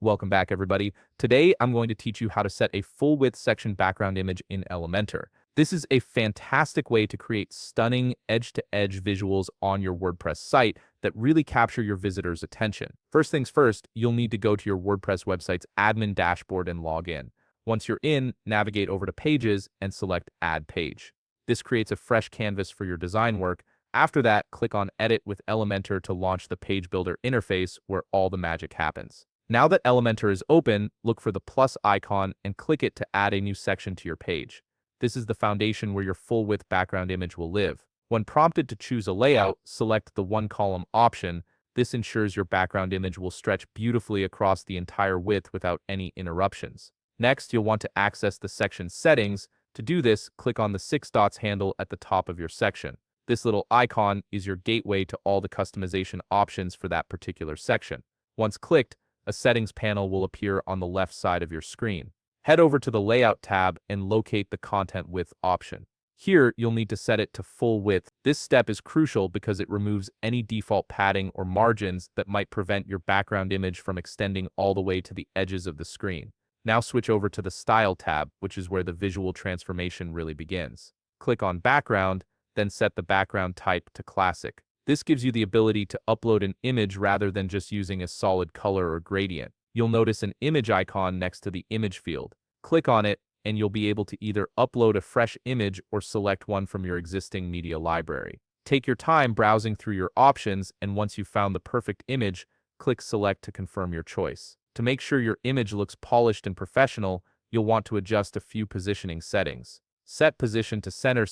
Welcome back, everybody. Today, I'm going to teach you how to set a full-width section background image in Elementor. This is a fantastic way to create stunning edge-to-edge visuals on your WordPress site that really capture your visitors' attention. First things first, you'll need to go to your WordPress website's admin dashboard and log in. Once you're in, navigate over to Pages and select Add Page. This creates a fresh canvas for your design work. After that, click on Edit with Elementor to launch the Page Builder interface where all the magic happens. Now that Elementor is open, look for the plus icon and click it to add a new section to your page. This is the foundation where your full-width background image will live. When prompted to choose a layout, select the one-column option. This ensures your background image will stretch beautifully across the entire width without any interruptions. Next, you'll want to access the section settings. To do this, click on the 6 dots handle at the top of your section. This little icon is your gateway to all the customization options for that particular section. Once clicked, a settings panel will appear on the left side of your screen. Head over to the Layout tab and locate the Content Width option. Here, you'll need to set it to full width. This step is crucial because it removes any default padding or margins that might prevent your background image from extending all the way to the edges of the screen. Now switch over to the Style tab, which is where the visual transformation really begins. Click on Background, then set the background type to Classic. This gives you the ability to upload an image rather than just using a solid color or gradient. You'll notice an image icon next to the image field. Click on it, and you'll be able to either upload a fresh image or select one from your existing media library. Take your time browsing through your options, and once you've found the perfect image, click Select to confirm your choice. To make sure your image looks polished and professional, you'll want to adjust a few positioning settings. Set position to center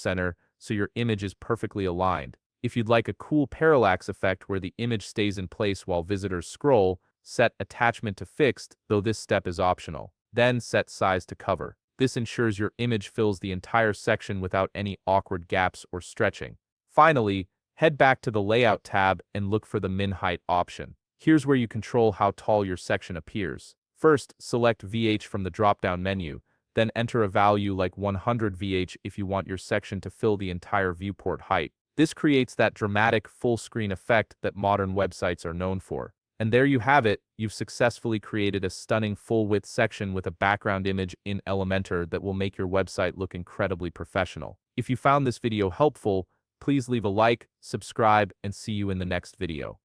so your image is perfectly aligned. If you'd like a cool parallax effect where the image stays in place while visitors scroll, set attachment to fixed, though this step is optional. Then set size to cover. This ensures your image fills the entire section without any awkward gaps or stretching. Finally, head back to the Layout tab and look for the min height option. Here's where you control how tall your section appears. First, select VH from the drop-down menu, then enter a value like 100 VH if you want your section to fill the entire viewport height. This creates that dramatic full-screen effect that modern websites are known for. And there you have it, you've successfully created a stunning full-width section with a background image in Elementor that will make your website look incredibly professional. If you found this video helpful, please leave a like, subscribe, and see you in the next video.